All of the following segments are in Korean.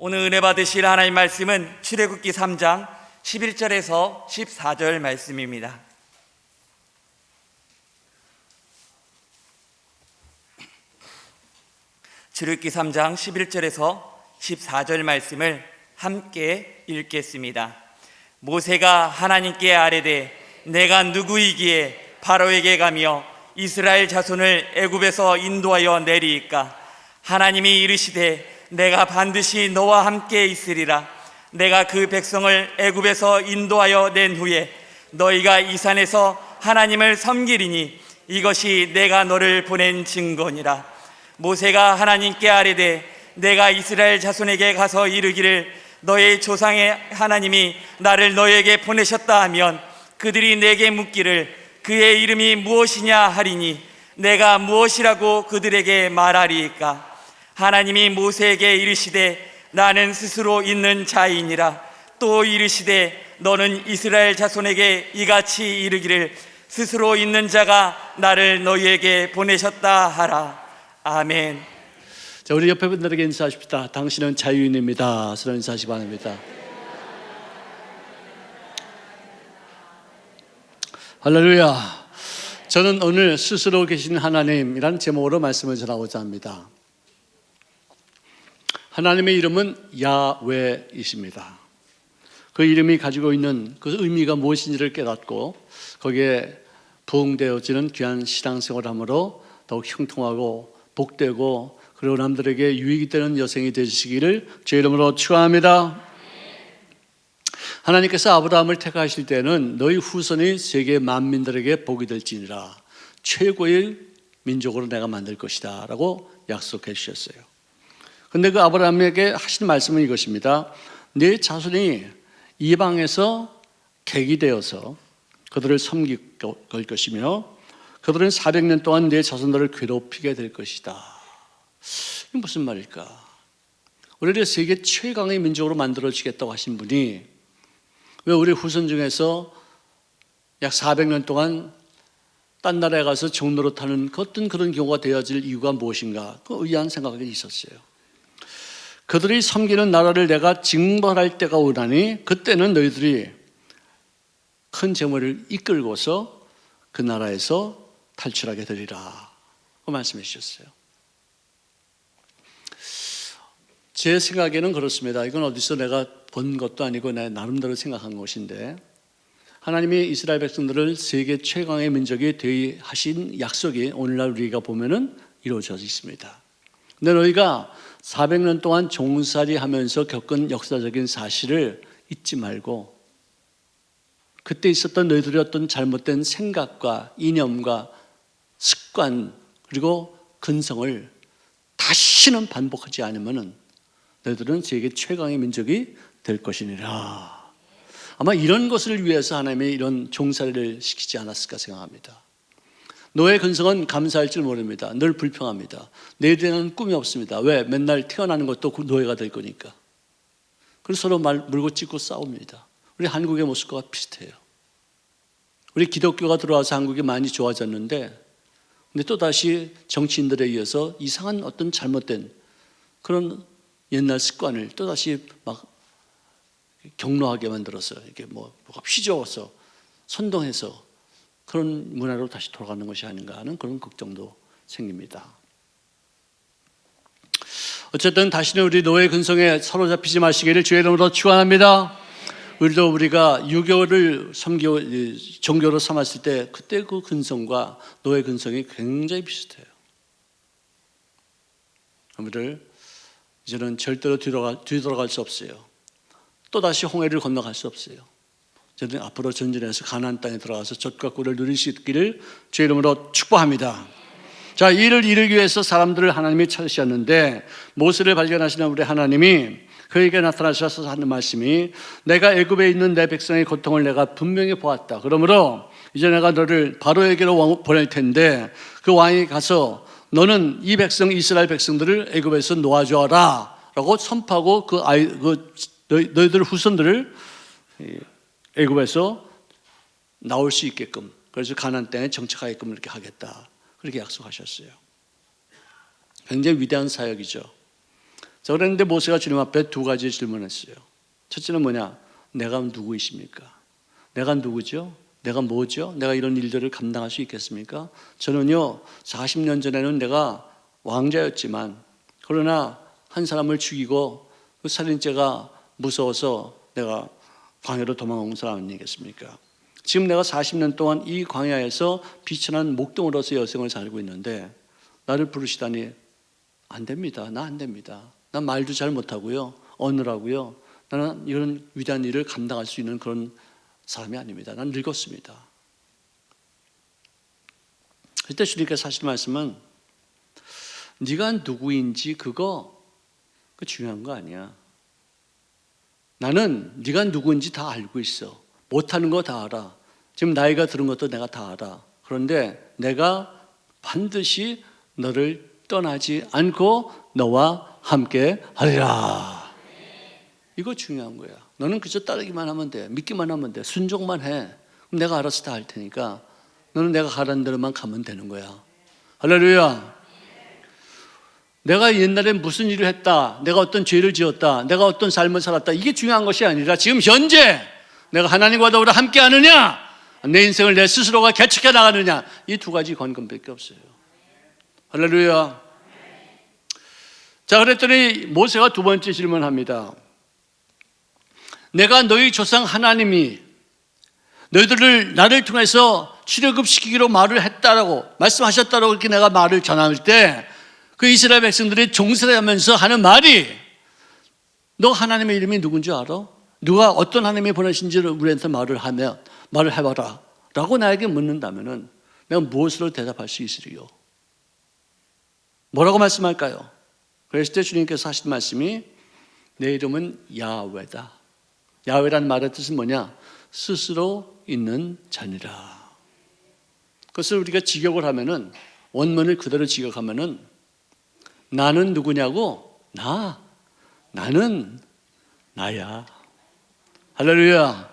오늘 은혜 받으실 하나님 말씀은 출애굽기 3장 11절에서 14절 말씀입니다. 출애굽기 3장 11절에서 14절 말씀을 함께 읽겠습니다. 모세가 하나님께 아뢰되 내가 누구이기에 바로에게 가며 이스라엘 자손을 애굽에서 인도하여 내리이까? 하나님이 이르시되 내가 반드시 너와 함께 있으리라. 내가 그 백성을 애굽에서 인도하여 낸 후에 너희가 이 산에서 하나님을 섬기리니 이것이 내가 너를 보낸 증거니라. 모세가 하나님께 아뢰되 내가 이스라엘 자손에게 가서 이르기를 너의 조상의 하나님이 나를 너에게 보내셨다 하면 그들이 내게 묻기를 그의 이름이 무엇이냐 하리니 내가 무엇이라고 그들에게 말하리이까? 하나님이 모세에게 이르시되 나는 스스로 있는 자이니라. 또 이르시되 너는 이스라엘 자손에게 이같이 이르기를 스스로 있는 자가 나를 너희에게 보내셨다 하라. 아멘. 자, 우리 옆에 분들에게 인사하십시다. 당신은 자유인입니다. 서로 인사하시기 바랍니다. 할렐루야. 저는 오늘 스스로 계신 하나님이란 제목으로 말씀을 전하고자 합니다. 하나님의 이름은 야훼이십니다. 그 이름이 가지고 있는 그 의미가 무엇인지를 깨닫고 거기에 부응되어지는 귀한 신앙생활함으로 더욱 형통하고 복되고 그리고 남들에게 유익이 되는 여생이 되시기를 주의 이름으로 축원합니다. 하나님께서 아브라함을 택하실 때는 너희 후손이 세계 만민들에게 복이 될지니라, 최고의 민족으로 내가 만들 것이다 라고 약속해 주셨어요. 근데 그 아브라함에게 하신 말씀은 이것입니다. 네 자손이 이방에서 객이 되어서 그들을 섬길 것이며 그들은 400년 동안 네 자손들을 괴롭히게 될 것이다. 이게 무슨 말일까? 우리를 세계 최강의 민족으로 만들어주겠다고 하신 분이 왜 우리 후손 중에서 약 400년 동안 딴 나라에 가서 종노릇하는 어떤 그런 경우가 되어질 이유가 무엇인가? 그 의아한 생각이 있었어요. 그들이 섬기는 나라를 내가 징벌할 때가 오나니 그때는 너희들이 큰 재물을 이끌고서 그 나라에서 탈출하게 되리라. 그 말씀해 주셨어요. 제 생각에는 그렇습니다. 이건 어디서 내가 본 것도 아니고 내 나름대로 생각한 것인데, 하나님이 이스라엘 백성들을 세계 최강의 민족이 되게 하신 약속이 오늘날 우리가 보면은 이루어져 있습니다. 근데 너희가 400년 동안 종살이 하면서 겪은 역사적인 사실을 잊지 말고 그때 있었던 너희들의 어떤 잘못된 생각과 이념과 습관 그리고 근성을 다시는 반복하지 않으면 너희들은 세계 최강의 민족이 될 것이니라. 아마 이런 것을 위해서 하나님이 이런 종살이를 시키지 않았을까 생각합니다. 노예 근성은 감사할 줄 모릅니다. 늘 불평합니다. 내에 대한 꿈이 없습니다. 왜? 맨날 태어나는 것도 노예가 될 거니까. 그래서 서로 물고 찢고 싸웁니다. 우리 한국의 모습과 비슷해요. 우리 기독교가 들어와서 한국이 많이 좋아졌는데, 근데 또다시 정치인들에 의해서 이상한 어떤 잘못된 그런 옛날 습관을 또다시 막 격노하게 만들어서 이렇게 뭐가 휘저어서 선동해서 그런 문화로 다시 돌아가는 것이 아닌가 하는 그런 걱정도 생깁니다. 어쨌든 다시는 우리 노예 근성에 사로잡히지 마시기를 주의 이름으로 축원합니다. 우리도 우리가 유교를 종교로 삼았을 때 그때 그 근성과 노예 근성이 굉장히 비슷해요. 우리를 이제는 절대로 뒤돌아갈 수 없어요. 또다시 홍해를 건너갈 수 없어요. 저는 앞으로 전진해서 가나안 땅에 들어가서 젖과 꿀을 누릴 수 있기를 주의 이름으로 축복합니다. 자, 이를 이루기 위해서 사람들을 하나님이 찾으셨는데 모세를 발견하시는 우리 하나님이 그에게 나타나셔서 하는 말씀이 내가 애굽에 있는 내 백성의 고통을 내가 분명히 보았다. 그러므로 이제 내가 너를 바로에게로 보낼 텐데 그 왕이 가서 너는 이 백성 이스라엘 백성들을 애굽에서 놓아주어라 라고 선포하고 너희들 후손들을 애굽에서 나올 수 있게끔, 그래서 가나안 땅에 정착하게끔 이렇게 하겠다, 그렇게 약속하셨어요. 굉장히 위대한 사역이죠. 자, 그랬는데 모세가 주님 앞에 두 가지 질문했어요. 첫째는 뭐냐? 내가 누구이십니까? 내가 누구죠? 내가 뭐죠? 내가 이런 일들을 감당할 수 있겠습니까? 저는요, 40년 전에는 내가 왕자였지만, 그러나 한 사람을 죽이고 그 살인죄가 무서워서 내가 광야로 도망온 사람 아니겠습니까? 지금 내가 40년 동안 이 광야에서 비천한 목동으로서 여생을 살고 있는데 나를 부르시다니 안 됩니다. 나 안 됩니다. 난 말도 잘 못하고요. 어느라고요. 나는 이런 위대한 일을 감당할 수 있는 그런 사람이 아닙니다. 난 늙었습니다. 그때 주님께서 하신 말씀은 네가 누구인지 그거 중요한 거 아니야. 나는 네가 누구인지 다 알고 있어. 못하는 거 다 알아. 지금 나이가 들은 것도 내가 다 알아. 그런데 내가 반드시 너를 떠나지 않고 너와 함께 하리라. 이거 중요한 거야. 너는 그저 따르기만 하면 돼. 믿기만 하면 돼. 순종만 해. 그럼 내가 알아서 다 할 테니까 너는 내가 가라는 대로만 가면 되는 거야. 할렐루야. 내가 옛날에 무슨 일을 했다, 내가 어떤 죄를 지었다, 내가 어떤 삶을 살았다, 이게 중요한 것이 아니라 지금 현재 내가 하나님과 더불어 함께 하느냐, 내 인생을 내 스스로가 개척해 나가느냐, 이 두 가지 관건밖에 없어요. 할렐루야. 자, 그랬더니 모세가 두 번째 질문합니다. 내가 너희 조상 하나님이 너희들을 나를 통해서 출애굽시키기로 말을 했다라고 말씀하셨다라고 이렇게 내가 말을 전할 때 그 이스라엘 백성들이 종살이하면서 하는 말이 너 하나님의 이름이 누군지 알아? 누가 어떤 하나님이 보내신지를 우리한테 말을 해봐라 라고 나에게 묻는다면 내가 무엇으로 대답할 수 있으리요? 뭐라고 말씀할까요? 그랬을 때 주님께서 하신 말씀이 내 이름은 야훼다. 야훼라는 말의 뜻은 뭐냐? 스스로 있는 자니라. 그것을 우리가 직역을 하면은, 원문을 그대로 직역하면은 나는 누구냐고? 나는 나야. 할렐루야.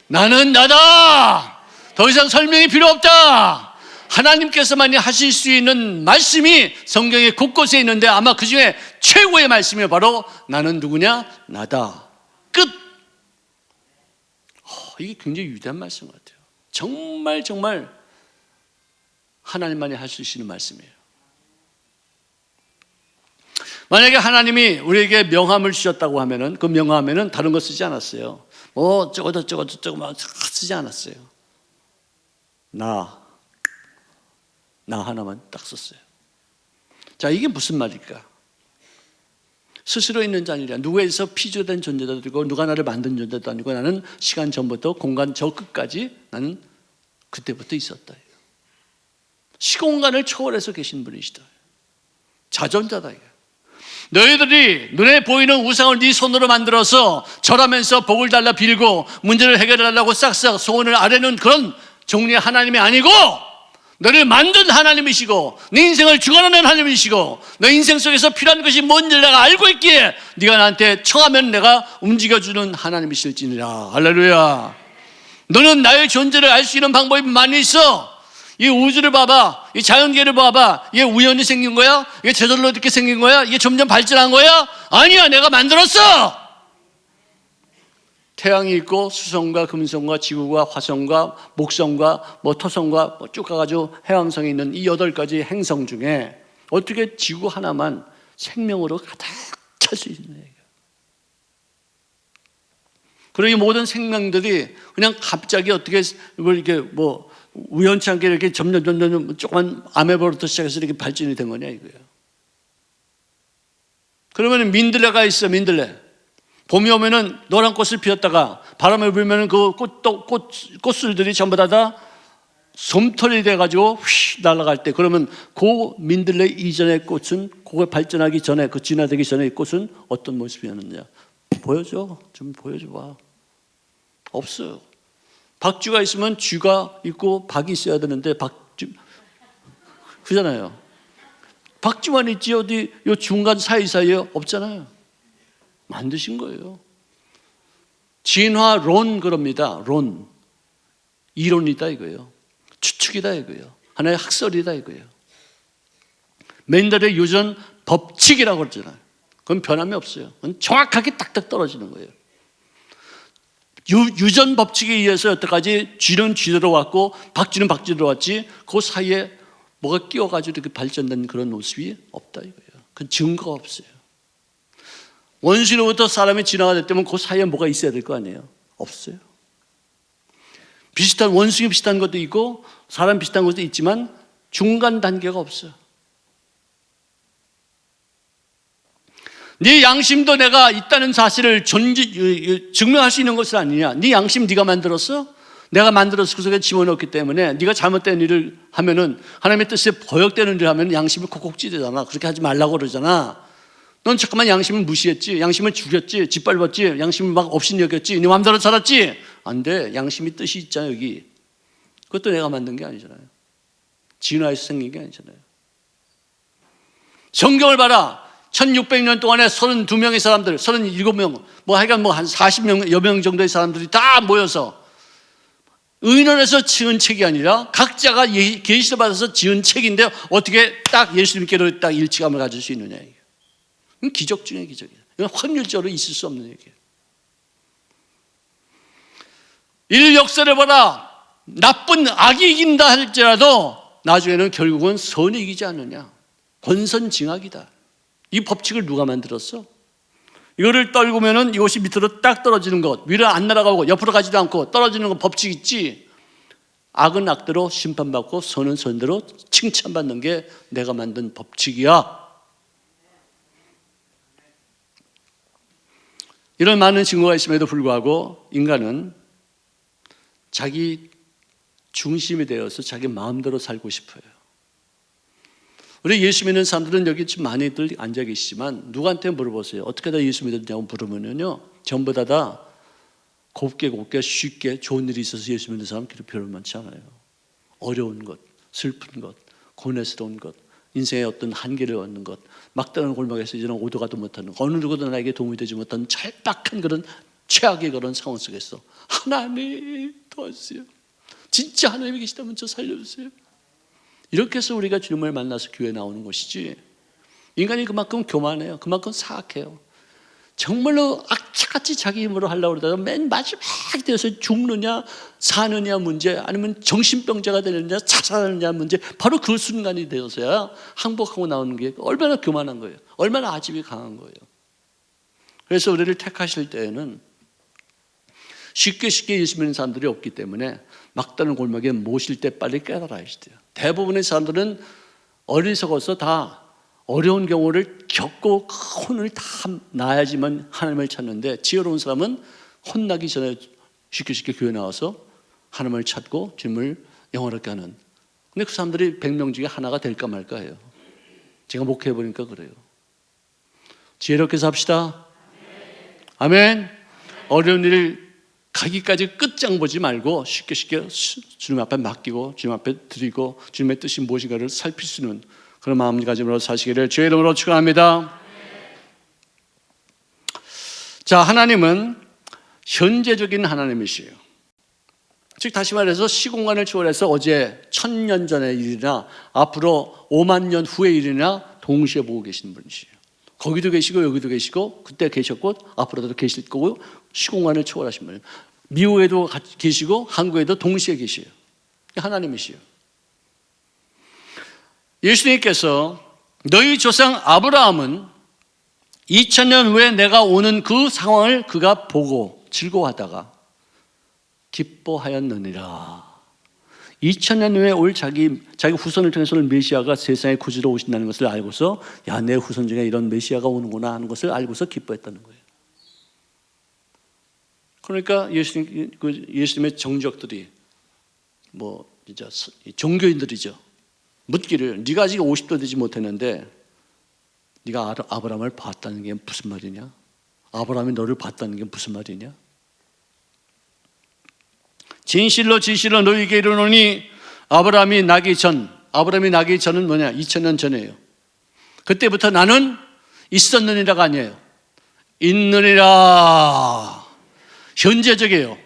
나는 나다. 더 이상 설명이 필요 없다. 하나님께서만이 하실 수 있는 말씀이 성경에 곳곳에 있는데 아마 그 중에 최고의 말씀이 바로 나는 누구냐? 나다. 끝. 이게 굉장히 위대한 말씀 같아요. 정말 하나님만이 할 수 있는 말씀이에요. 만약에 하나님이 우리에게 명함을 주셨다고 하면은 그 명함에는 다른 거 쓰지 않았어요. 뭐 저거 막 쓰지 않았어요. 나 하나만 딱 썼어요. 자, 이게 무슨 말일까? 스스로 있는 자니라. 누구에서 피조된 존재도 아니고 누가 나를 만든 존재도 아니고 나는 시간 전부터 공간 저 끝까지 나는 그때부터 있었다. 시공간을 초월해서 계신 분이시다. 자존자다. 너희들이 눈에 보이는 우상을 네 손으로 만들어서 절하면서 복을 달라 빌고 문제를 해결해 달라고 싹싹 소원을 아뢰는 그런 종류의 하나님이 아니고 너를 만든 하나님이시고 네 인생을 주관하는 하나님이시고 너 인생 속에서 필요한 것이 뭔지를 내가 알고 있기에 네가 나한테 청하면 내가 움직여주는 하나님이실지니라. 할렐루야. 너는 나의 존재를 알 수 있는 방법이 많이 있어. 이 우주를 봐봐. 이 자연계를 봐봐. 이게 우연히 생긴 거야? 이게 저절로 이렇게 생긴 거야? 이게 점점 발전한 거야? 아니야, 내가 만들었어. 태양이 있고 수성과 금성과 지구와 화성과 목성과 토성과 쭉 가가지고 해왕성에 있는 이 8가지 행성 중에 어떻게 지구 하나만 생명으로 가득 찰 수 있는 얘기야. 그리고 이 모든 생명들이 그냥 갑자기 어떻게 이렇게 우연치 않게 이렇게 점점 조그만 아메바부터 시작해서 이렇게 발전이 된 거냐 이거예요. 그러면 민들레가 있어. 민들레 봄이 오면은 노란 꽃을 피웠다가 바람을 불면은 그 꽃술들이 전부 다 솜털이 돼가지고 휘 날아갈 때 그러면 그 민들레 이전의 꽃은 그거 발전하기 전에 그 진화되기 전에 이 꽃은 어떤 모습이었느냐 보여줘. 좀 보여줘 봐. 없어요. 박쥐가 있으면 쥐가 있고 박이 있어야 되는데 박쥐 그잖아요. 박쥐만 있지 어디 요 중간 사이사이에 없잖아요. 만드신 거예요. 진화론 그럽니다. 론 이론이다 이거예요. 추측이다 이거예요. 하나의 학설이다 이거예요. 맨델의 유전 법칙이라고 그러잖아요. 그건 변함이 없어요. 그건 정확하게 딱딱 떨어지는 거예요. 유전 법칙에 의해서 여태까지 쥐는 쥐대로 왔고 박쥐는 박쥐대로 왔지 그 사이에 뭐가 끼어가지고 이렇게 발전된 그런 모습이 없다 이거예요. 그건 증거가 없어요. 원시로부터 사람이 진화가 됐다면 그 사이에 뭐가 있어야 될 거 아니에요? 없어요. 비슷한 원숭이 비슷한 것도 있고 사람 비슷한 것도 있지만 중간 단계가 없어요. 네 양심도 내가 있다는 사실을 증명할 수 있는 것은 아니냐. 네 양심 네가 만들었어? 내가 만들어서 그 속에 집어넣기 때문에 네가 잘못된 일을 하면은 하나님의 뜻에 거역되는 일을 하면 양심이 콕콕 찌르잖아. 그렇게 하지 말라고 그러잖아. 넌 잠깐만 양심을 무시했지, 양심을 죽였지, 짓밟았지, 양심을 막 없인 여겼지, 네 마음대로 살았지. 안 돼. 양심이 뜻이 있잖아 여기. 그것도 내가 만든 게 아니잖아요. 진화에서 생긴 게 아니잖아요. 성경을 봐라. 1600년 동안에 32명의 사람들, 37명, 뭐 하여간 뭐 한 40여 명 정도의 사람들이 다 모여서 의논해서 지은 책이 아니라 각자가 계시를 받아서 지은 책인데 어떻게 딱 예수님께로 딱 일치감을 가질 수 있느냐. 이건 기적 중에 기적이에요. 이건 확률적으로 있을 수 없는 얘기예요. 인류 역사를 봐라. 나쁜 악이 이긴다 할지라도 나중에는 결국은 선이 이기지 않느냐. 권선징악이다. 이 법칙을 누가 만들었어? 이거를 떨구면은 이것이 밑으로 딱 떨어지는 것, 위로 안 날아가고 옆으로 가지도 않고 떨어지는 건 법칙 있지. 악은 악대로 심판받고 선은 선대로 칭찬받는 게 내가 만든 법칙이야. 이런 많은 증거가 있음에도 불구하고 인간은 자기 중심이 되어서 자기 마음대로 살고 싶어요. 우리 예수 믿는 사람들은 여기 지금 많이들 앉아 계시지만 누구한테 물어보세요. 어떻게 다 예수 믿었냐고 물으면요, 전부 다 곱게 쉽게 좋은 일이 있어서 예수 믿는 사람 그렇게 별로 많지 않아요. 어려운 것, 슬픈 것, 고뇌스러운 것, 인생의 어떤 한계를 얻는 것, 막다른 골목에서 이제는 오도 가도 못하는, 어느 누구도 나에게 도움이 되지 못하는 찰박한 그런 최악의 그런 상황 속에서 하나님 도와주세요. 진짜 하나님이 계시다면 저 살려주세요. 이렇게 해서 우리가 주님을 만나서 교회에 나오는 것이지, 인간이 그만큼 교만해요. 그만큼 사악해요. 정말로 악착같이 자기 힘으로 하려고 그러다가 맨 마지막이 되어서 죽느냐 사느냐 문제, 아니면 정신병자가 되느냐 자살하느냐 문제, 바로 그 순간이 되어서야 항복하고 나오는 게 얼마나 교만한 거예요. 얼마나 아집이 강한 거예요. 그래서 우리를 택하실 때에는 쉽게 예수 믿는 사람들이 없기 때문에 막다른 골목에 모실 때 빨리 깨달아야 돼요. 대부분의 사람들은 어리석어서 다 어려운 경우를 겪고 혼을 다 나야지만 하나님을 찾는데, 지혜로운 사람은 혼나기 전에 쉽게 교회 나와서 하나님을 찾고 주님을 영원하게 하는. 근데 그 사람들이 100명 중에 하나가 될까 말까 해요. 제가 목회해보니까 그래요. 지혜롭게 삽시다. 아멘. 어려운 일을 가기까지 끝장 보지 말고 쉽게 주님 앞에 맡기고 주님 앞에 드리고 주님의 뜻이 무엇인가를 살필 수 있는 그런 마음가짐으로 사시기를 주의 이름으로 축원합니다. 자, 하나님은 현재적인 하나님이시에요. 즉 다시 말해서 시공간을 초월해서 어제 1000년 전의 일이나 앞으로 5만 년 후의 일이나 동시에 보고 계시는 분이시에요. 거기도 계시고 여기도 계시고 그때 계셨고 앞으로도 계실 거고 시공간을 초월하신 분이에요. 미국에도 계시고 한국에도 동시에 계시에요. 하나님이시에요. 예수님께서 너희 조상 아브라함은 2000년 후에 내가 오는 그 상황을 그가 보고 즐거워하다가 기뻐하였느니라. 2000년 후에 올 자기 후손을 통해서는 메시아가 세상에 구주로 오신다는 것을 알고서, 야, 내 후손 중에 이런 메시아가 오는구나 하는 것을 알고서 기뻐했다는 거예요. 그러니까 예수님의 정적들이 진짜 종교인들이죠. 묻기를, 네가 아직 50도 되지 못했는데 네가 아브라함을 봤다는 게 무슨 말이냐? 아브라함이 너를 봤다는 게 무슨 말이냐? 진실로 너희에게 이르노니 아브라함이 나기 전은 뭐냐? 2000년 전이에요. 그때부터 나는 있었느니라가 아니에요. 있느니라. 현재적이에요.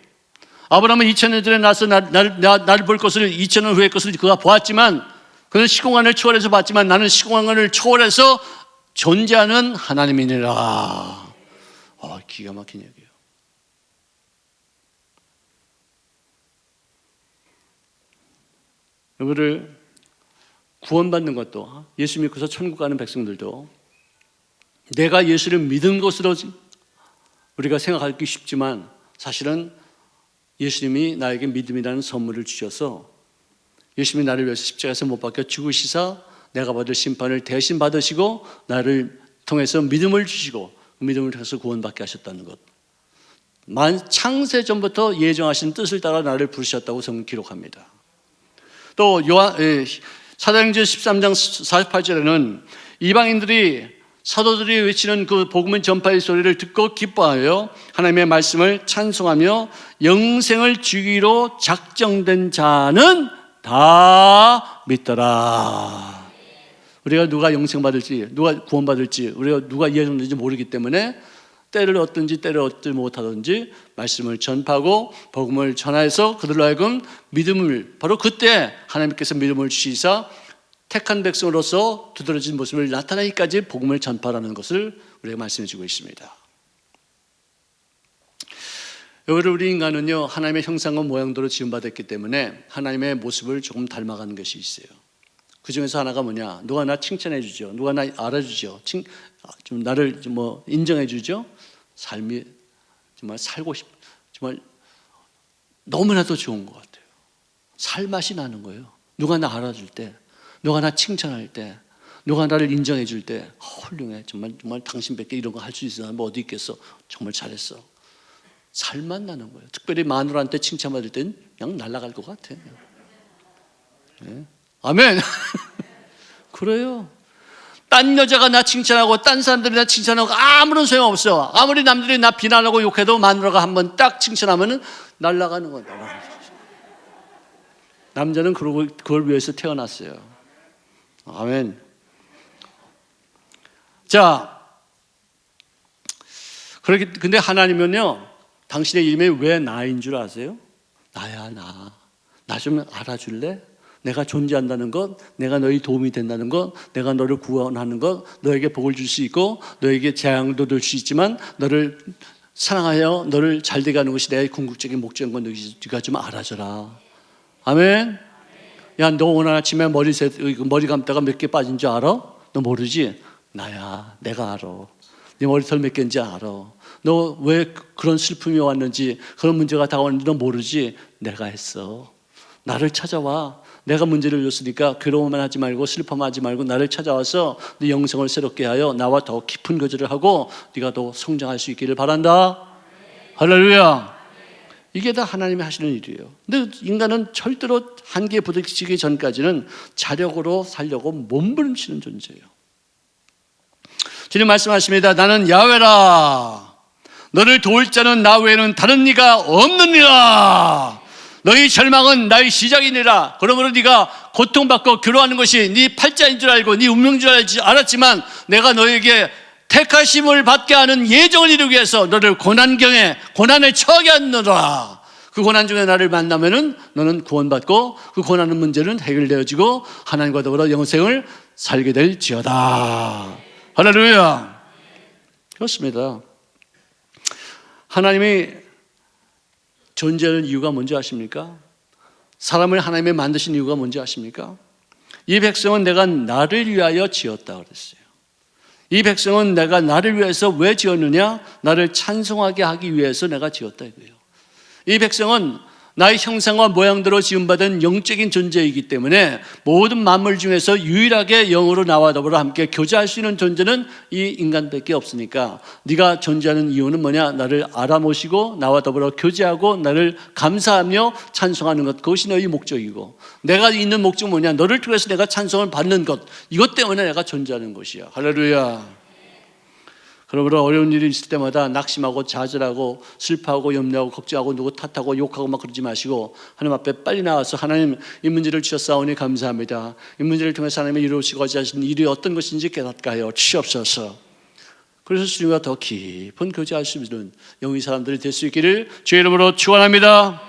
아브라함은 2000년 전에 나서 나를 볼 것을, 2000년 후의 것을 그가 보았지만, 그는 시공간을 초월해서 봤지만 나는 시공간을 초월해서 존재하는 하나님이니라. 기가 막힌 얘기예요. 여러분들 구원받는 것도, 예수 믿고서 천국 가는 백성들도 내가 예수를 믿은 것으로 우리가 생각하기 쉽지만 사실은 예수님이 나에게 믿음이라는 선물을 주셔서 예수님이 나를 위해서 십자가에서 못 박혀 죽으시사 내가 받을 심판을 대신 받으시고 나를 통해서 믿음을 주시고 그 믿음을 통해서 구원받게 하셨다는 것. 창세 전부터 예정하신 뜻을 따라 나를 부르셨다고 성경 기록합니다. 또 사도행전 13장 48절에는 이방인들이 사도들이 외치는 그 복음의 전파의 소리를 듣고 기뻐하여 하나님의 말씀을 찬송하며 영생을 주기로 작정된 자는 다 믿더라. 우리가 누가 영생 받을지, 누가 구원 받을지, 우리가 누가 예정된지 모르기 때문에 때를 얻든지 때를 얻지 못하든지 말씀을 전파하고 복음을 전하여서 그들로 하여금 믿음을, 바로 그때 하나님께서 믿음을 주시사 택한 백성으로서 두드러진 모습을 나타나기까지 복음을 전파하는 것을 우리가 말씀해 주고 있습니다. 여러분, 우리 인간은요, 하나님의 형상과 모양대로 지음받았기 때문에 하나님의 모습을 조금 닮아가는 것이 있어요. 그 중에서 하나가 뭐냐? 누가 나 칭찬해 주죠. 누가 나 알아주죠. 좀 나를 인정해 주죠. 삶이 정말 살고 정말 너무나도 좋은 것 같아요. 살맛이 나는 거예요. 누가 나 알아줄 때, 누가 나 칭찬할 때, 누가 나를 인정해 줄 때, 훌륭해. 정말 당신밖에 이런 거 할 수 있어. 뭐 어디 있겠어. 정말 잘했어. 살맛 나는 거예요. 특별히 마누라한테 칭찬받을 땐 그냥 날아갈 것 같아. 네. 아멘. 그래요. 딴 여자가 나 칭찬하고 딴 사람들이 나 칭찬하고 아무런 소용없어. 아무리 남들이 나 비난하고 욕해도 마누라가 한번 딱 칭찬하면 날아가는 거야. 남자는 그걸 위해서 태어났어요. 아멘. 자, 근데 하나님은요, 당신의 이름이 왜 나인 줄 아세요? 나야, 나. 나 좀 알아줄래? 내가 존재한다는 것, 내가 너희 도움이 된다는 것, 내가 너를 구원하는 것, 너에게 복을 줄 수 있고 너에게 재앙도 될 수 있지만 너를 사랑하여 너를 잘되게 하는 것이 내 궁극적인 목적인 건 네가 좀 알아줘라. 아멘. 야, 너 오늘 아침에 머리 감다가 몇 개 빠진 줄 알아? 너 모르지? 나야, 내가 알아. 네 머리털 몇 개인지 알아. 너 왜 그런 슬픔이 왔는지, 그런 문제가 다가오는지 너 모르지? 내가 했어. 나를 찾아와. 내가 문제를 줬으니까 괴로움만 하지 말고 슬퍼만 하지 말고 나를 찾아와서 네 영성을 새롭게 하여 나와 더 깊은 거절을 하고 네가 더 성장할 수 있기를 바란다. 할렐루야. 이게 다 하나님이 하시는 일이에요. 근데 인간은 절대로 한계에 부딪히기 전까지는 자력으로 살려고 몸부림치는 존재예요. 주님 말씀하십니다. 나는 야훼라. 너를 도울 자는 나 외에는 다른 이가 없느니라. 너희 절망은 나의 시작이니라. 그러므로 네가 고통받고 괴로워하는 것이 네 팔자인 줄 알고 네 운명인 줄 알았지만 내가 너에게 택하심을 받게 하는 예정을 이루기 위해서 너를 고난에 처하게 하느라. 그 고난 중에 나를 만나면은 너는 구원받고 그 고난의 문제는 해결되어지고 하나님과 더불어 영생을 살게 될지어다. 할렐루야. 그렇습니다. 하나님이 존재하는 이유가 뭔지 아십니까? 사람을 하나님이 만드신 이유가 뭔지 아십니까? 이 백성은 내가 나를 위하여 지었다 그랬어요. 이 백성은 내가 나를 위해서 왜 지었느냐? 나를 찬송하게 하기 위해서 내가 지었다 이거예요. 이 백성은 나의 형상과 모양대로 지음받은 영적인 존재이기 때문에 모든 만물 중에서 유일하게 영으로 나와 더불어 함께 교제할 수 있는 존재는 이 인간밖에 없으니까 네가 존재하는 이유는 뭐냐? 나를 알아모시고 나와 더불어 교제하고 나를 감사하며 찬송하는 것, 그것이 너의 목적이고 내가 있는 목적은 뭐냐? 너를 통해서 내가 찬송을 받는 것, 이것 때문에 내가 존재하는 것이야. 할렐루야. 그러므로 어려운 일이 있을 때마다 낙심하고 좌절하고 슬퍼하고 염려하고 걱정하고 누구 탓하고 욕하고 막 그러지 마시고 하나님 앞에 빨리 나와서 하나님, 이 문제를 주셨사오니 감사합니다. 이 문제를 통해서 하나님이 이루시고자 하신 일이 어떤 것인지 깨닫게 하여 주시옵소서. 그래서 주님과 더 깊은 교제할 수 있는 영의 사람들이 될 수 있기를 주의 이름으로 축원합니다.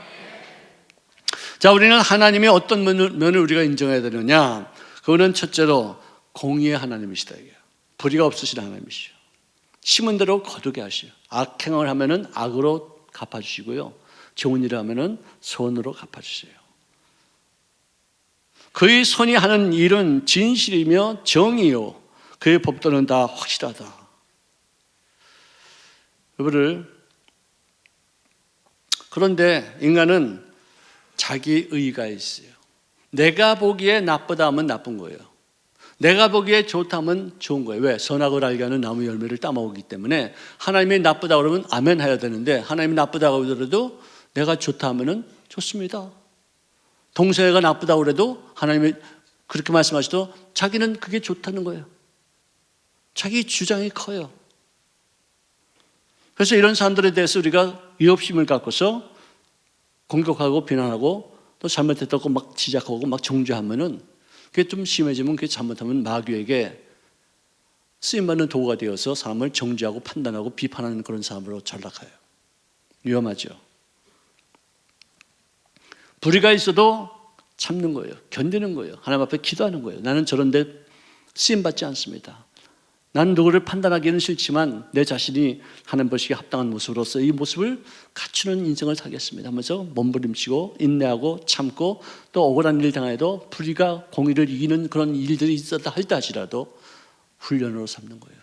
자, 우리는 하나님의 어떤 면을 우리가 인정해야 되느냐? 그거는 첫째로 공의의 하나님이시다 이게. 불의가 없으신 하나님이시죠. 심은 대로 거두게 하시요. 악행을 하면은 악으로 갚아주시고요. 좋은 일을 하면은 선으로 갚아주세요. 그의 손이 하는 일은 진실이며 정의요. 그의 법도는 다 확실하다. 그런데 인간은 자기 의가 있어요. 내가 보기에 나쁘다 하면 나쁜 거예요. 내가 보기에 좋다 하면 좋은 거예요. 왜? 선악을 알게 하는 나무 열매를 따먹기 때문에 하나님이 나쁘다 그러면 아멘 해야 되는데 하나님이 나쁘다고 하더라도 내가 좋다 하면 좋습니다. 동생애가 나쁘다고 그래도 하나님이 그렇게 말씀하셔도 자기는 그게 좋다는 거예요. 자기 주장이 커요. 그래서 이런 사람들에 대해서 우리가 의협심을 갖고서 공격하고 비난하고 또 잘못했다고 막 지적하고 막 정죄하면은 그게 좀 심해지면 그게 잘못하면 마귀에게 쓰임받는 도구가 되어서 사람을 정죄하고 판단하고 비판하는 그런 사람으로 전락해요. 위험하죠. 불의가 있어도 참는 거예요. 견디는 거예요. 하나님 앞에 기도하는 거예요. 나는 저런데 쓰임받지 않습니다. 나는 누구를 판단하기는 싫지만 내 자신이 하나님 보시기에 합당한 모습으로서 이 모습을 갖추는 인생을 살겠습니다 하면서 몸부림치고 인내하고 참고 또 억울한 일 당해도 불의가 공의를 이기는 그런 일들이 있었다 할지라도 훈련으로 삼는 거예요.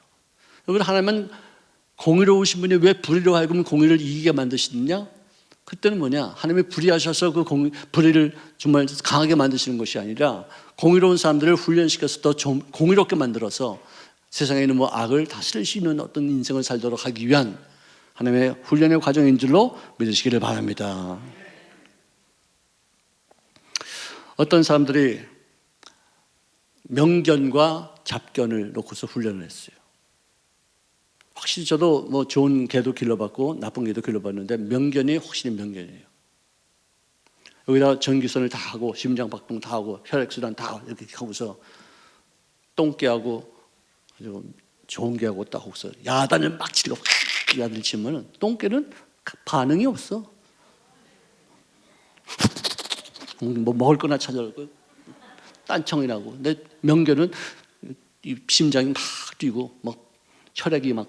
여러분, 하나님은 공의로우신 분이 왜 불의로 하여금 공의를 이기게 만드시느냐? 그때는 뭐냐? 하나님이 불의하셔서 그 불의를 정말 강하게 만드시는 것이 아니라 공의로운 사람들을 훈련시켜서 더 공의롭게 만들어서 세상에 있는 악을 다스릴 수 있는 어떤 인생을 살도록 하기 위한 하나님의 훈련의 과정인 줄로 믿으시기를 바랍니다. 어떤 사람들이 명견과 잡견을 놓고서 훈련을 했어요. 확실히 저도 좋은 개도 길러봤고 나쁜 개도 길러봤는데 명견이 확실히 명견이에요. 여기다 전기선을 다 하고 심장박동 다 하고 혈액순환 다 이렇게 하고서 똥개하고 아주 좋은 개하고 딱 혹서 야단을 막 치고 야단을 치면은 똥개는 반응이 없어. 뭐 먹을 거나 찾아가고 딴청이라고. 근데 명견은 이 심장이 막 뛰고 막 혈액이 막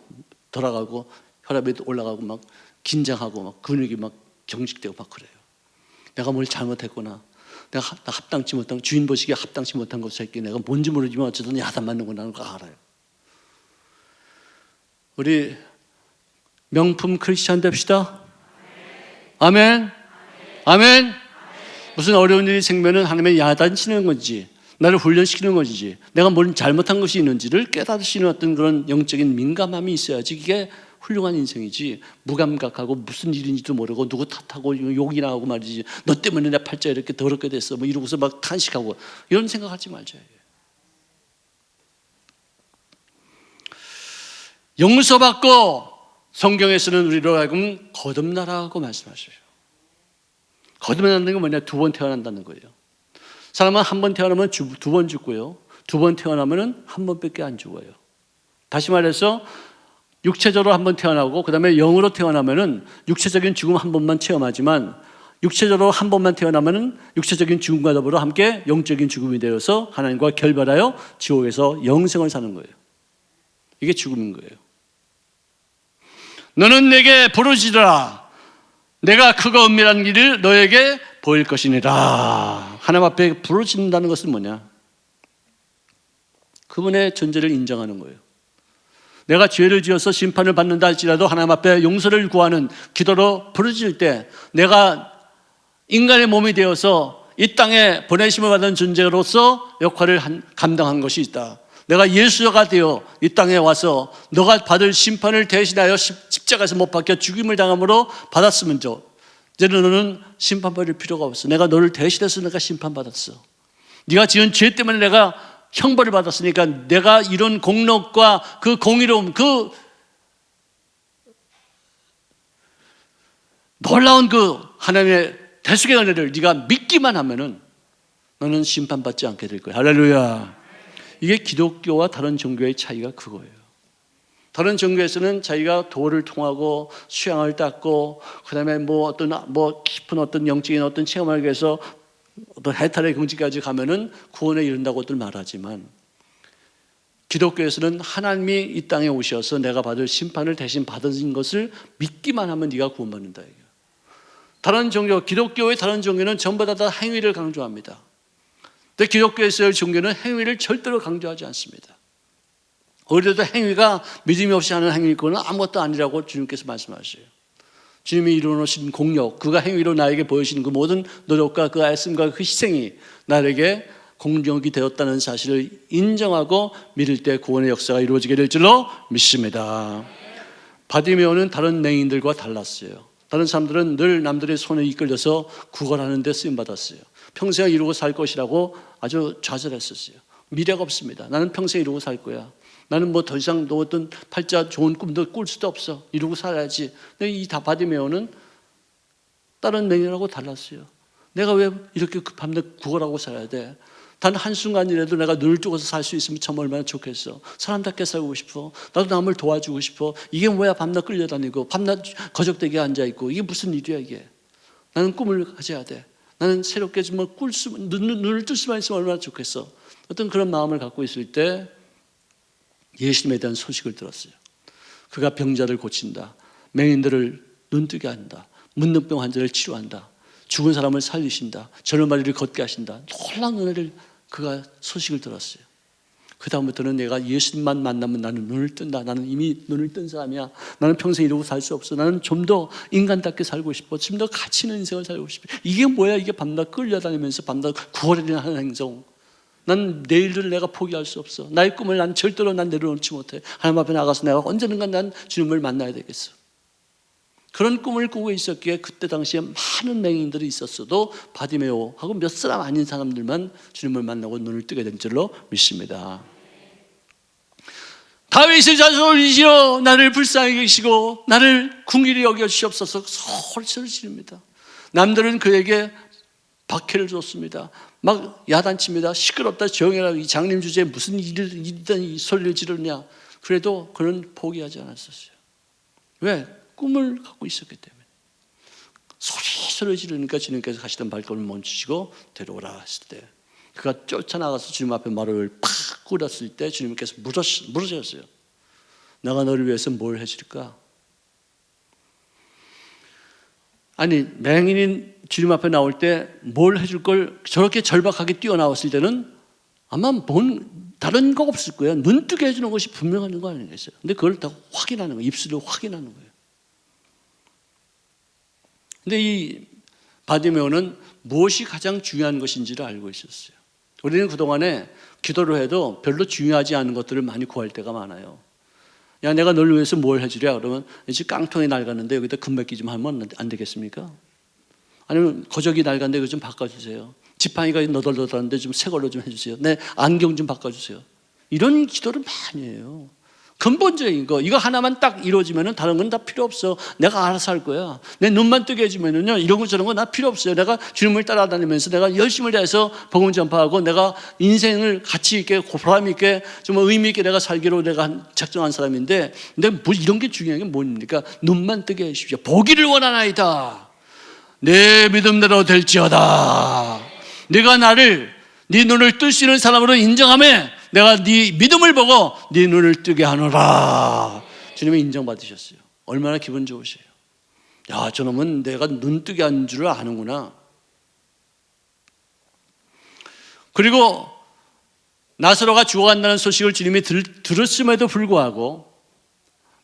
돌아가고 혈압이 올라가고 막 긴장하고 막 근육이 막 경직되고 막 그래요. 내가 뭘 잘못했구나. 내가 합당치 못한 주인 보시기에 합당치 못한 것 새끼 내가 뭔지 모르지만 어쨌든 야단 맞는 건 나는 거 알아요. 우리 명품 크리스찬 됩시다. 아멘. 아멘. 무슨 어려운 일이 생기면 하나님의 야단치는 건지 나를 훈련시키는 것이지 내가 뭘 잘못한 것이 있는지를 깨달을 수 있는 어떤 그런 영적인 민감함이 있어야지 이게 훌륭한 인생이지 무감각하고 무슨 일인지도 모르고 누구 탓하고 욕이나 하고 말이지 너 때문에 내 팔자 이렇게 더럽게 됐어 뭐 이러고서 막 탄식하고 이런 생각하지 말자. 용서받고 성경에서는 우리로 하여금 거듭나라고 말씀하셔요. 거듭난다는 건 뭐냐? 두 번 태어난다는 거예요. 사람은 한 번 태어나면 두 번 죽고요. 두 번 태어나면 한 번밖에 안 죽어요. 다시 말해서 육체적으로 한 번 태어나고 그 다음에 영으로 태어나면 육체적인 죽음 한 번만 체험하지만 육체적으로 한 번만 태어나면 육체적인 죽음과 더불어 함께 영적인 죽음이 되어서 하나님과 결별하여 지옥에서 영생을 사는 거예요. 이게 죽음인 거예요. 너는 내게 부르짖으라. 내가 크고 은밀한 길을 너에게 보일 것이니라. 하나님 앞에 부르짖는다는 것은 뭐냐? 그분의 존재를 인정하는 거예요. 내가 죄를 지어서 심판을 받는다 할지라도 하나님 앞에 용서를 구하는 기도로 부르짖을 때 내가 인간의 몸이 되어서 이 땅에 보내심을 받은 존재로서 역할을 감당한 것이 있다. 내가 예수가 되어 이 땅에 와서 너가 받을 심판을 대신하여 십자가에서 못 박혀 죽임을 당함으로 받았으면 이제는 너는 심판받을 필요가 없어. 내가 너를 대신해서 내가 심판받았어. 네가 지은 죄 때문에 내가 형벌을 받았으니까 내가 이룬 공력과 그 공의로움, 그 놀라운 그 하나님의 대속의 은혜를 네가 믿기만 하면은 너는 심판받지 않게 될 거야. 할렐루야. 이게 기독교와 다른 종교의 차이가 그거예요. 다른 종교에서는 자기가 도를 통하고 수양을 닦고 그다음에 깊은 어떤 영적인 어떤 체험을 위해서 어떤 해탈의 경지까지 가면은 구원에 이른다고들 말하지만 기독교에서는 하나님이 이 땅에 오셔서 내가 받을 심판을 대신 받은 것을 믿기만 하면 네가 구원받는다. 다른 종교, 기독교의 다른 종교는 전부 다 행위를 강조합니다. 근데 기독교에서의 종교는 행위를 절대로 강조하지 않습니다. 오히려 행위가 믿음이 없이 하는 행위는 아무것도 아니라고 주님께서 말씀하셔요. 주님이 이루어놓으신 공력, 그가 행위로 나에게 보여주시는 그 모든 노력과 그 애씀과 그 희생이 나에게 공력이 되었다는 사실을 인정하고 믿을 때 구원의 역사가 이루어지게 될 줄로 믿습니다. 바디메오는 다른 맹인들과 달랐어요. 다른 사람들은 늘 남들의 손에 이끌려서 구걸하는 데 쓰임받았어요. 평생 이루고 살 것이라고 아주 좌절했었어요. 미래가 없습니다. 나는 평생 이루고 살 거야. 나는 뭐 더 이상 너 어떤 팔자 좋은 꿈도 꿀 수도 없어. 이루고 살아야지. 근데 이 바디메오는 다른 맹인하고 달랐어요. 내가 왜 이렇게 밤낮 구걸하고 살아야 돼? 단 한순간이라도 내가 눈을 뜨고서 살 수 있으면 참 얼마나 좋겠어. 사람답게 살고 싶어. 나도 남을 도와주고 싶어. 이게 뭐야? 밤낮 끌려다니고 밤낮 거적대기에 앉아있고 이게 무슨 일이야 이게. 나는 꿈을 가져야 돼. 나는 새롭게 좀 눈을 뜰 수만 있으면 얼마나 좋겠어. 어떤 그런 마음을 갖고 있을 때 예수님에 대한 소식을 들었어요. 그가 병자를 고친다. 맹인들을 눈뜨게 한다. 문둥병 환자를 치료한다. 죽은 사람을 살리신다. 저녁마리를 걷게 하신다. 놀라운 은혜를 그가 소식을 들었어요. 그 다음부터는 내가 예수님만 만나면 나는 눈을 뜬다. 나는 이미 눈을 뜬 사람이야. 나는 평생 이러고 살 수 없어. 나는 좀 더 인간답게 살고 싶어. 좀 더 가치 있는 인생을 살고 싶어. 이게 뭐야? 이게 밤낮 끌려다니면서 밤낮 구걸이나 하는 행동. 난 내일을 내가 포기할 수 없어. 나의 꿈을 난 절대로 내려놓지 못해. 하나님 앞에 나가서 내가 언제든가 난 주님을 만나야 되겠어. 그런 꿈을 꾸고 있었기에 그때 당시에 많은 맹인들이 있었어도 바디메오하고 몇 사람 아닌 사람들만 주님을 만나고 눈을 뜨게 된 줄로 믿습니다. 다윗의 자손이시여 나를 불쌍히 계시고 나를 긍휼히 여겨주시옵소서 소리를 지릅니다. 남들은 그에게 박해를 줬습니다. 막 야단칩니다. 시끄럽다 조용해라. 이 장님 주제에 무슨 일이든 이 소리를 지르냐. 그래도 그는 포기하지 않았었어요. 왜? 꿈을 갖고 있었기 때문에. 소리 지르니까 주님께서 가시던 발걸음을 멈추시고 데려오라 했을 때 그가 쫓아나가서 주님 앞에 말을 팍 꿇었을 때 주님께서 물으셨어요. 내가 너를 위해서 뭘 해줄까? 아니 맹인인 주님 앞에 나올 때 뭘 해줄 걸 저렇게 절박하게 뛰어나왔을 때는 아마 다른 거 없을 거예요. 눈 뜨게 해주는 것이 분명한 거 아니겠어요? 근데 그걸 다 확인하는 거예요. 입술로 확인하는 거예요. 근데 이 바디메오는 무엇이 가장 중요한 것인지를 알고 있었어요. 우리는 그동안에 기도를 해도 별로 중요하지 않은 것들을 많이 구할 때가 많아요. 야, 내가 너를 위해서 뭘 해주랴? 그러면 이제 깡통이 낡았는데 여기다 금맥기 좀 하면 안 되겠습니까? 아니면 거적이 낡았는데 이거 좀 바꿔주세요. 지팡이가 너덜너덜한데 좀 새 걸로 좀 해주세요. 내 안경 좀 바꿔주세요. 이런 기도를 많이 해요. 근본적인 거 이거 하나만 딱 이루어지면 다른 건 다 필요 없어. 내가 알아서 할 거야. 내 눈만 뜨게 해주면요 이런 거 저런 거 나 필요 없어요. 내가 주님을 따라다니면서 내가 열심을 다해서 복음 전파하고 내가 인생을 가치 있게 보람 있게 좀 의미 있게 내가 살기로 내가 작정한 사람인데 근데 뭐 이런 게 중요한 게 뭡니까? 눈만 뜨게 해주십시오. 보기를 원하나이다. 내 믿음대로 될지어다. 네가 나를 네 눈을 뜰 수 있는 사람으로 인정하며 내가 네 믿음을 보고 네 눈을 뜨게 하노라. 주님이 인정받으셨어요. 얼마나 기분 좋으세요. 야, 저놈은 내가 눈 뜨게 한 줄 아는구나. 그리고 나사로가 죽어간다는 소식을 주님이 들었음에도 불구하고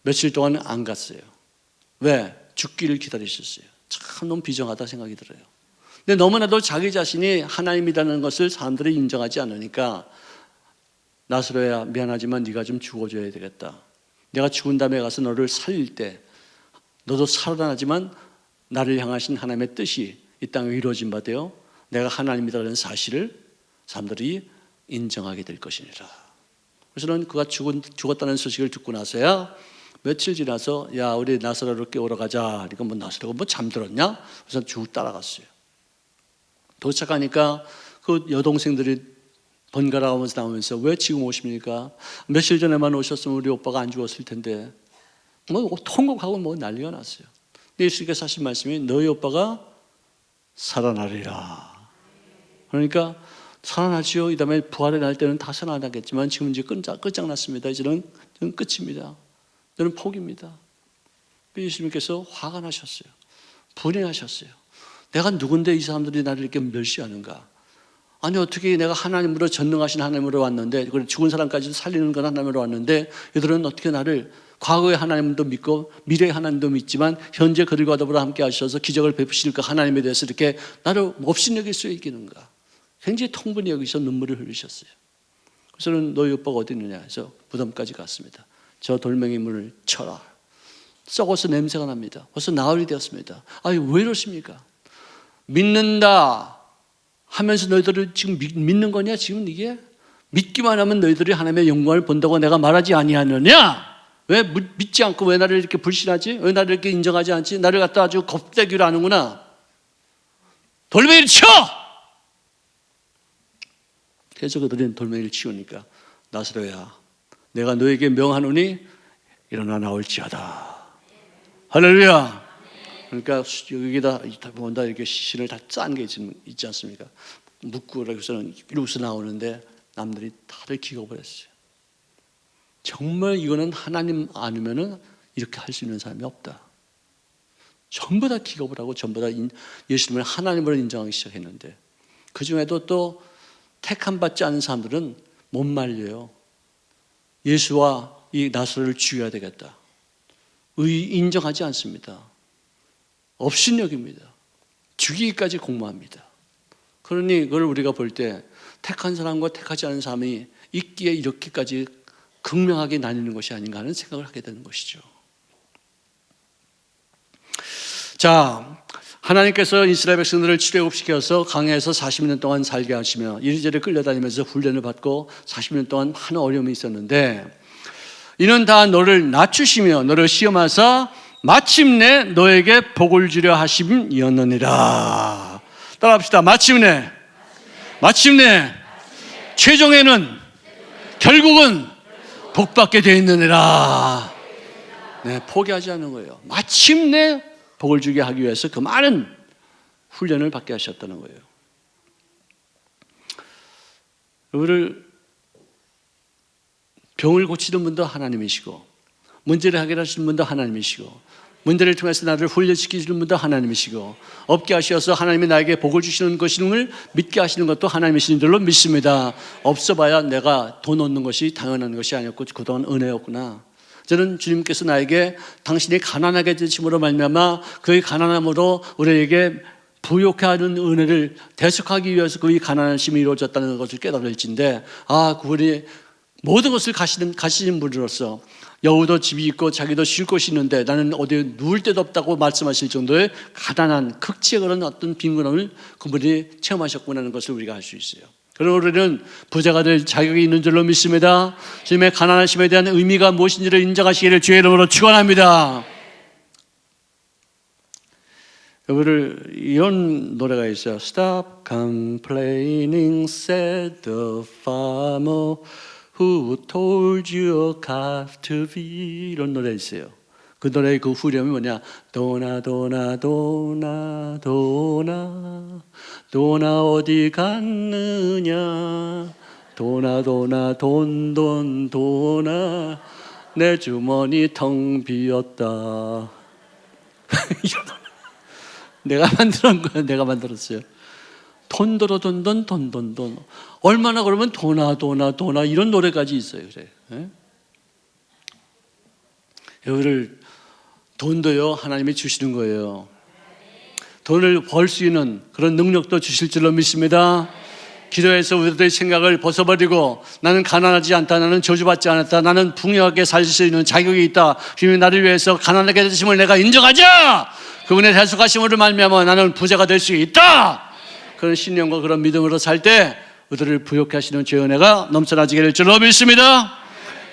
며칠 동안 안 갔어요. 왜? 죽기를 기다리셨어요. 참 너무 비정하다 생각이 들어요. 근데 너무나도 자기 자신이 하나님이라는 것을 사람들이 인정하지 않으니까 나사로야 미안하지만 네가 좀 죽어줘야 되겠다. 내가 죽은 다음에 가서 너를 살릴 때 너도 살아나지만 나를 향하신 하나님의 뜻이 이 땅에 이루어진 바 되어 내가 하나님이라는 사실을 사람들이 인정하게 될 것이니라. 그래서는 그가 죽었다는 소식을 듣고 나서야 며칠 지나서 야 우리 나사로를 깨우러 가자. 그러니까 뭐 나사로가 뭐 잠들었냐? 그래서 쭉 따라갔어요. 도착하니까 그 여동생들이 번갈아가면서 나오면서 왜 지금 오십니까? 며칠 전에만 오셨으면 우리 오빠가 안 죽었을 텐데 뭐 통곡하고 뭐 난리가 났어요. 예수님께서 하신 말씀이 너희 오빠가 살아나리라. 그러니까 살아나지요. 이 다음에 부활에 날 때는 다 살아나겠지만 지금 이제 끝장났습니다. 이제는 끝입니다. 저는 포기입니다. 예수님께서 화가 나셨어요. 분해하셨어요. 내가 누군데 이 사람들이 나를 이렇게 멸시하는가? 아니 어떻게 내가 하나님으로 전능하신 하나님으로 왔는데, 죽은 사람까지도 살리는 건 하나님으로 왔는데 이들은 어떻게 나를, 과거의 하나님도 믿고 미래의 하나님도 믿지만 현재 그들과 더불어 함께 하셔서 기적을 베푸실 그 하나님에 대해서 이렇게 나를 없이 여길 수 있겠는가? 굉장히 통분히 여기서 눈물을 흘리셨어요. 그래서는 너희 오빠가 어디 있느냐 해서 무덤까지 갔습니다. 저 돌멩이 물을 쳐라. 썩어서 냄새가 납니다. 벌써 나흘이 되었습니다. 아니 왜 이러십니까? 믿는다 하면서 너희들을 지금 믿는 거냐? 지금 이게 믿기만 하면 너희들이 하나님의 영광을 본다고 내가 말하지 아니하느냐? 왜 믿지 않고 왜 나를 이렇게 불신하지? 왜 나를 이렇게 인정하지 않지? 나를 갖다 아주 겁대기로 하는구나. 돌멩이를 쳐! 그래서 그들은 돌멩이를 치우니까 나사로야 내가 너에게 명하노니 일어나 나올지어다. 할렐루야. 그러니까 여기다 본다 이렇게 시신을 다 짠 게 있지 않습니까? 묶고서는 이러고서 나오는데 남들이 다들 기겁을 했어요. 정말 이거는 하나님 아니면은 이렇게 할 수 있는 사람이 없다. 전부 다 기겁을 하고 전부 다 예수님을 하나님으로 인정하기 시작했는데, 그 중에도 또 택함 받지 않은 사람들은 못 말려요. 예수와 이 나사로를 죽여야 되겠다. 인정하지 않습니다. 업신여깁니다. 죽이기까지 공모합니다. 그러니 그걸 우리가 볼 때 택한 사람과 택하지 않은 사람이 있기에 이렇게까지 극명하게 나뉘는 것이 아닌가 하는 생각을 하게 되는 것이죠. 자, 하나님께서 이스라엘 백성들을 출애굽시켜서 강해에서 40년 동안 살게 하시며 이리저리 끌려다니면서 훈련을 받고 40년 동안 많은 어려움이 있었는데, 이는 다 너를 낮추시며 너를 시험하사 마침내 너에게 복을 주려 하심이었느니라. 따라합시다. 마침내. 최종에는 결국은 복받게 되어 있느니라. 네, 포기하지 않는 거예요. 마침내 복을 주게 하기 위해서 그 많은 훈련을 받게 하셨다는 거예요. 우리를 병을 고치는 분도 하나님이시고, 문제를 해결하시는 분도 하나님이시고, 문제를 통해서 나를 훈련시키시는 분도 하나님이시고, 없게 하셔서 하나님이 나에게 복을 주시는 것임을 믿게 하시는 것도 하나님이신 줄로 믿습니다. 없어봐야 내가 돈 얻는 것이 당연한 것이 아니었고 그동안 은혜였구나. 저는 주님께서 나에게 당신이 가난하게 되심으로 말미암아 그의 가난함으로 우리에게 부욕해 하는 은혜를 대속하기 위해서 그의 가난하심이 이루어졌다는 것을 깨달을진데, 그분이 모든 것을 가시는 분으로서 여우도 집이 있고 자기도 쉴 곳이 있는데 나는 어디에 누울 데도 없다고 말씀하실 정도의 가난한 극치에 그런 어떤 빈곤함을 그분이 체험하셨구나는 것을 우리가 알 수 있어요. 그러나 우리는 부자가 될 자격이 있는 줄로 믿습니다. 주님의 가난하심에 대한 의미가 무엇인지를 인정하시기를 주의 이름으로 축원합니다. 여러분들 이런 노래가 있어요. Stop complaining, said the farmer. Who told you have to be? 이런 노래 있어요. 그 노래의 그 후렴이 뭐냐? 도나 도나 도나 도나 도나 어디 갔느냐? 도나 도나 돈 돈 도나 내 주머니 텅 비었다. 내가 만든 거야. 내가 만들었어요. 돈도로 돈돈 얼마나 그러면 도나 이런 노래까지 있어요. 그래. 여러분들 돈도요 하나님이 주시는 거예요. 돈을 벌 수 있는 그런 능력도 주실 줄로 믿습니다. 기도해서 우리들의 생각을 벗어버리고 나는 가난하지 않다, 나는 저주받지 않았다, 나는 풍요하게 살 수 있는 자격이 있다, 주님이 나를 위해서 가난하게 되심을 내가 인정하자. 그분의 대속하심으로 말미암아 나는 부자가 될 수 있다. 그런 신념과 그런 믿음으로 살 때 우리들을 부욕해 하시는 죄의 은혜가 넘쳐나지게 될 줄로 믿습니다.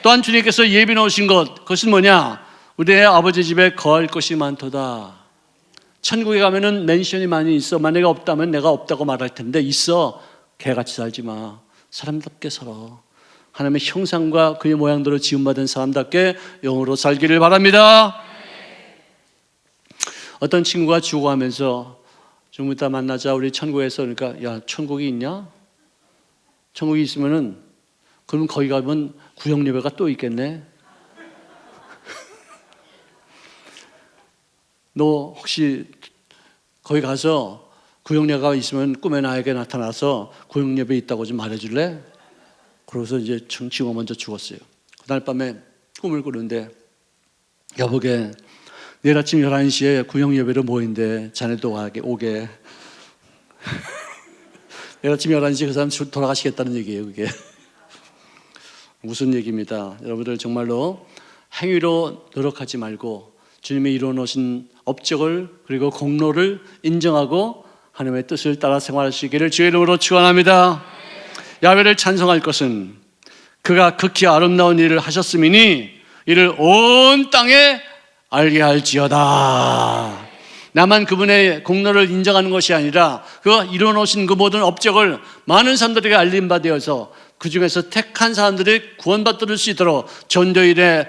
또한 주님께서 예비 놓으신 것, 그것은 뭐냐? 우리의 아버지 집에 거할 것이 많도다. 천국에 가면은 맨션이 많이 있어. 만약에 없다면 내가 없다고 말할 텐데 있어. 개같이 살지 마. 사람답게 살아. 하나님의 형상과 그의 모양대로 지음받은 사람답게 영으로 살기를 바랍니다. 어떤 친구가 죽어가면서 좀 이따 만나자, 우리 천국에서. 그러니까 야 천국이 있냐? 천국이 있으면은 그럼 거기 가면 구역 예배가 또 있겠네. 너 혹시 거기 가서 구역 예배가 있으면 꿈에 나에게 나타나서 구역 예배 있다고 좀 말해줄래? 그러고서 이제 친구가 먼저 죽었어요. 그날 밤에 꿈을 꾸는데 여보게 내일 아침 11시에 구역 예배로 모인대. 자네도 오게. 내일 아침 11시에 그 사람 돌아가시겠다는 얘기예요, 그게. 무슨 얘기입니다. 여러분들 정말로 행위로 노력하지 말고 주님이 이루어놓으신 업적을 그리고 공로를 인정하고 하나님의 뜻을 따라 생활하시기를 주의 이름으로 축원합니다. 야훼를 찬송할 것은 그가 극히 아름다운 일을 하셨음이니 이를 온 땅에 알게 할지어다. 나만 그분의 공로를 인정하는 것이 아니라 그가 이루어놓으신 그 모든 업적을 많은 사람들에게 알림 받아서 그 중에서 택한 사람들이 구원받을 수 있도록 전도일의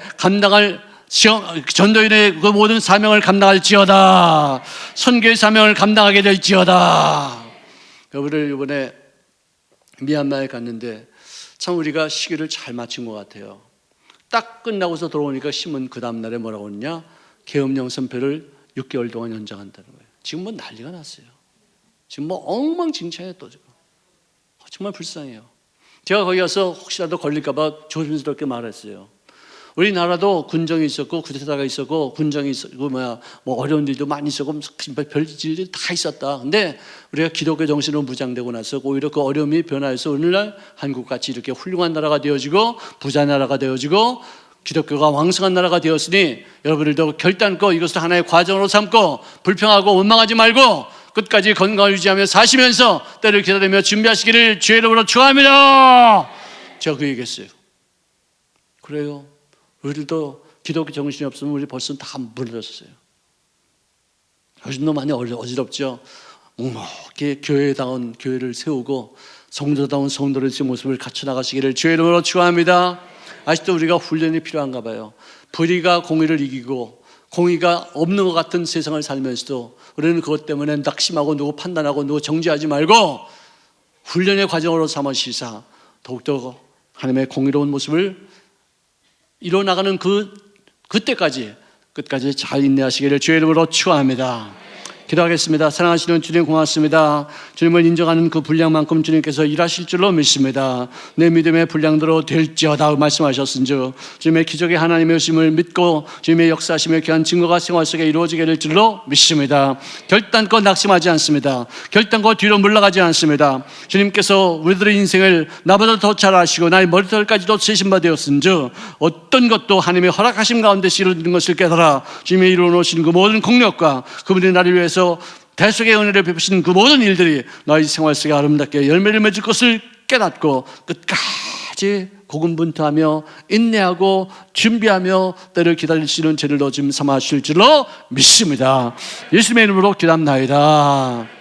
그 모든 사명을 감당할지어다. 선교의 사명을 감당하게 될지어다. 여러분들 이번에 미얀마에 갔는데 참 우리가 시기를 잘 맞춘 것 같아요. 딱 끝나고서 들어오니까 신문 그 다음 날에 뭐라고 했냐? 계엄령 선포를 6개월 동안 연장한다는 거예요. 지금 뭐 난리가 났어요. 지금 뭐 엉망진창이에요 또 지금. 정말 불쌍해요. 제가 거기 가서 혹시라도 걸릴까 봐 조심스럽게 말했어요. 우리나라도 군정이 있었고 쿠데타가 있었고 군정이 있었고 뭐 어려운 일도 많이 있었고 별일이 다 있었다. 근데 우리가 기독교 정신으로 무장되고 나서 오히려 그 어려움이 변화해서 오늘날 한국같이 이렇게 훌륭한 나라가 되어지고 부자 나라가 되어지고 기독교가 왕성한 나라가 되었으니 여러분들도 결단코 이것을 하나의 과정으로 삼고 불평하고 원망하지 말고 끝까지 건강을 유지하며 사시면서 때를 기다리며 준비하시기를 주의 이름으로 축원합니다. 제가 그 얘기했어요. 그래요. 우리들도 기독교 정신이 없으면 우리 벌써 다 무너졌어요. 요즘도 많이 어지럽죠. 묵묵히 교회다운 교회를 세우고 성도다운 성도의 모습을 갖춰 나가시기를 주의 이름으로 축원합니다. 아직도 우리가 훈련이 필요한가 봐요. 불의가 공의를 이기고 공의가 없는 것 같은 세상을 살면서도 우리는 그것 때문에 낙심하고 누구 판단하고 누구 정죄하지 말고 훈련의 과정으로 삼으시사 더욱더 하나님의 공의로운 모습을 이뤄나가는 그때까지 끝까지 잘 인내하시기를 주의 이름으로 축원합니다. 기도하겠습니다. 사랑하시는 주님 고맙습니다. 주님을 인정하는 그 분량만큼 주님께서 일하실 줄로 믿습니다. 내 믿음의 분량대로 될지어다 말씀하셨은즉 주님의 기적의 하나님의 오심을 믿고 주님의 역사하심의 귀한 증거가 생활 속에 이루어지게 될 줄로 믿습니다. 결단코 낙심하지 않습니다. 결단코 뒤로 물러가지 않습니다. 주님께서 우리들의 인생을 나보다 더 잘 아시고 나의 머리털까지도 세신 바 되었은즉 어떤 것도 하나님의 허락하심 가운데 이루어지는 것을 깨달아 주님이 이루어놓으신 그 모든 공력과 그분의 나를 위해서 대속의 은혜를 베푸신 그 모든 일들이 너희 생활 속에 아름답게 열매를 맺을 것을 깨닫고 끝까지 고군분투하며 인내하고 준비하며 때를 기다리시는 죄를 넣어짐 삼아 주실 줄로 믿습니다. 예수님의 이름으로 기도합나이다.